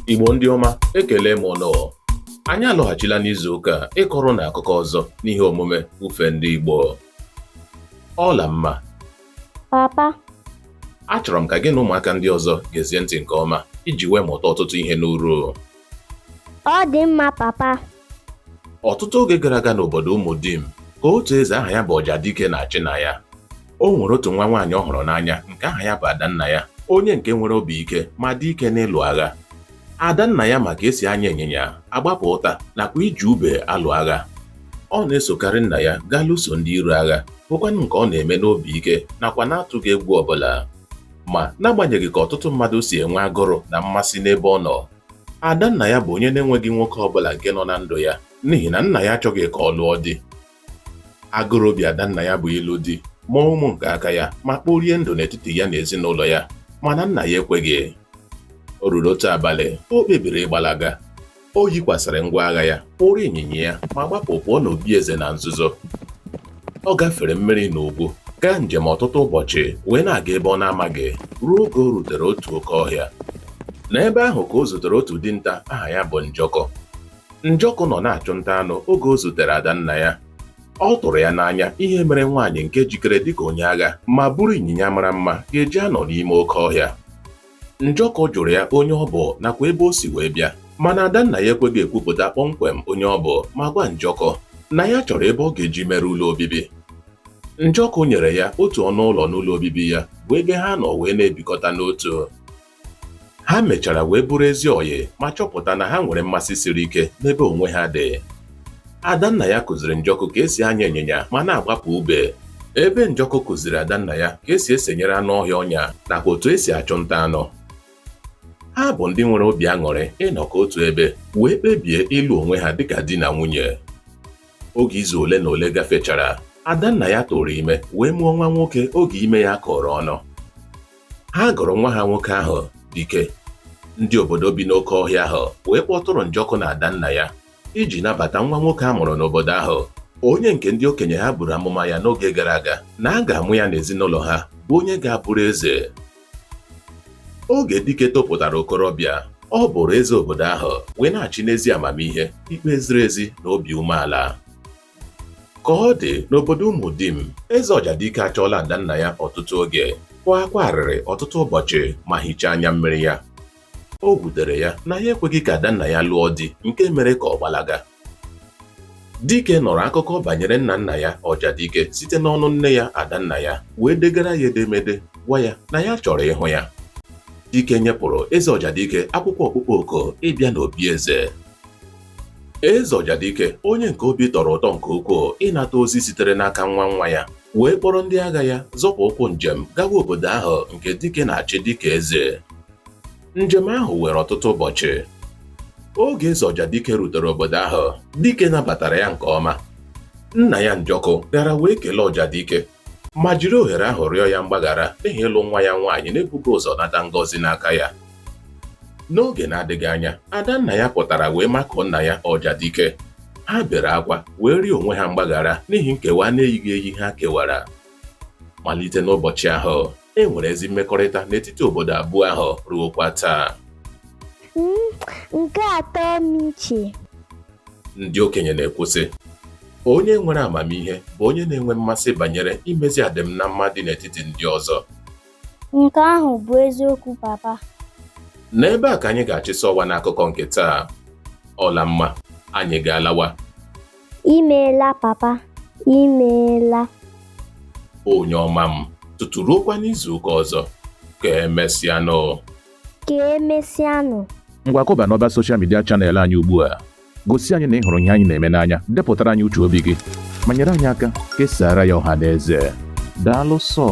Igbo ndị ọma, ekele m ụnụ. Anyị alọghachila n'izu ụka ịkọrọ na akụkọ ọzọ n'ihe omume ufe ndị Igbo. Ọla mma. Papa, Achọrọ m ka gị na ụmụaka ndị ọzọ gezie ntị nke ọma iji wee mụta ọtụtụ ihe n'uru. ọ dị mma papa. Ọtụtụ oge gara aga n'obodo Ụmụdim ka otu eze aha ya bụ Ọjadike na-achị na ya. O nwere otu nwa nwaanyị ọ hụrụ n'anya nke aha ya bụ Adannaya, onye nke nwere obi ike ma dị ike n'ịlụ agha. Adannaya ma ka esi anya ịnyịnya, agbapụ ụta nakwa iji ube alụ agha. Ọ na-esokarị nna ya gaa lụso ndị iro agha, bụkwanụ nke ọ na-eme n'obi ike nakwa na-atụghị egwu ọbụla. Ma n'agbanyeghị ka ọtụtụ mmadụ si enwe agụrụ na mmasị n'ebe ọ nọ, Adannaya bụ onye na-enweghị nwoke ọbụla nke nọ na ndụ ya n'ihi na nna ya achọghị ka ọ lụọ di. Agụrụ obi Adannaya bụ ịlụ di, mụọ ụmụ nke aka ya ma kporie ndụ n'etiti ya na ezinụlọ ya, mana nna ya ekweghị. O ruru otu abalị, o kpebiri ịgbalaga. O yikwasịrị ngwa agha ya, kpụrụ ịnyịnya ya ma gbapụ pụọ n'obi eze na nzuzo. Ọ gafere mmiri na ugwu, gaa njem ọtụtụ ụbọchị wee na-aga ebe ọ na-amaghị ruo oge o rutere otu oke ọhịa. N'ebe ahụ ka o zutere otu dinta aha ya bụ Njọkụ. Njọkụ nọ na-achụ nta anụ oge o zutere Adannaya. Ọ tụrụ ya n'anya ihe mere nwaanyị nke jikere dịka onye agha ma bụrụ ịnyịnya mara mma ga-eji anọ n'ime oke ọhịa. Njọkụ jụrụ ya onye ọ bụ nakwa ebe o si wee bịa, mana Adannaya ekweghị ekwupụta kpọmkwem onye ọ bụ ma gwa Njọkụ na ya chọrọ ebe ọ ga-eji mere ụlọ obibi. Njọkụ nyere ya otu ọnụ ụlọ n'ụlọ obibi ya bụ ebe ha nọ wee na-ebikọta n'otu. Ha mechara wee bụrụ ezi ọyị ma chọpụta na ha nwere mmasị siri ike n'ebe onwe ha dị. Adannaya kụziri Njọkụ ka esi anya ịnyịnya ma na-agbapụ ube, ebe Njọkụ kụziri Adannaya ka esi esenyere anụ ọhịa ọnya nakwa otu esi achụ nta anụ. Ha bụ ndị nwere obi aṅụrị ịnọkọ otu ebe wee kpebie ịlụ onwe ha dịka di na nwunye. Oge izu ole na ole gafechara, Adannaya tụrụ ime wee mụọ nwa nwoke oge ime ya kọrọ ọnụ. Ha gụrụ nwa ha nwoke ahụ Dike. Ndị obodo bi n'oke ọhịa ahụ wee kpọtụrụ Njọkụ na Adannaya iji nabata nwa nwoke a mụrụ n'obodo ahụ, onye nke ndị okenye ha buru amụma ya n'oge gara aga na a ga-amụ ya n'ezinụlọ ha bụ onye ga-abụrụ eze. Oge Dike topụtara okorobịa, ọ bụrụ eze obodo ahụ wee na-achị n'ezi amamihe, ikpe ziri ezi na obi umeala. Ka ọ dị n'obodo Ụmụdim, eze Ọjadike achọọla Adannaya ọtụtụ oge, kwa akwa arịrị ọtụtụ ụbọchị ma hichaa anya mmiri ya. O wutere ya na ya ekweghị ka Adannaya lụọ di, nke mere ka ọ gbalaga. Dike nọrọ akụkọ banyere nna nna ya Ọjadike site n'ọnụ nne ya Adannaya wee degara ya edemede gwa ya na ya chọrọ ịhụ ya. Dike nyepụrụ eze Ọjadike akwụkwọ ọkpụkpọ oku ịbịa n'obi eze. Eze Ọjadike, onye nke obi tọrọ ụtọ nke ukwuu ịnata ozi sitere n'aka nwa ya, wee kpọrọ ndị agha ya zọpụ ụkwụ njem gawa obodo ahụ nke Dike na-achị dịka eze. Njem ahụ were ọtụtụ ụbọchị. Oge eze Ọjadike rutere obodo ahụ, Dike nabatara ya nke ọma. Nna ya Njọkụ gara wee kelee Ọjadike ma jiri ohere ahụ rịọ ya mgbaghara n'ihi ịlụ nwa ya nwaanyị na-ebughị ụzọ nata ngọzi n'aka ya. N'oge na-adịghị anya, Adannaya pụtara wee makụọ nna ya Ọjadike. Ha bere akwa wee rịọ onwe ha mgbaghara n'ihi nkewa na-eyighị eyi ha kewara. Malite n'ụbọchị ahụ, e nwere ezi mmekọrịta n'etiti obodo abụọ ahụ ruokwa taa. Nke atọ m iche. Ndị okenye na-ekwusị, onye nwere amamihe bụ onye na-enwe mmasị banyere imezi adịm na mma dị n'etiti ndị ọzọ. Nke ahụ bụ eziokwu papa. N'ebe a ka anyị ga-achịsa ọwa n'akụkọ nke taa. Ọla mma, anyị ga-alawa. Imeela papa, imeela. Onye ọma m, tutu ruokwa n'izu ụka ọzọ, ka emesịanụ. Ka emesịanụ. Ngwa kọba n'ọba soshal midia chanel anyị ugbu a. Gosi anyị na ị hụrụ ihe anyị na-eme n'anya, depụtara anyị uche obi gị ma nyere anyị aka kesara ya ọha na eze. Daalụ sọ.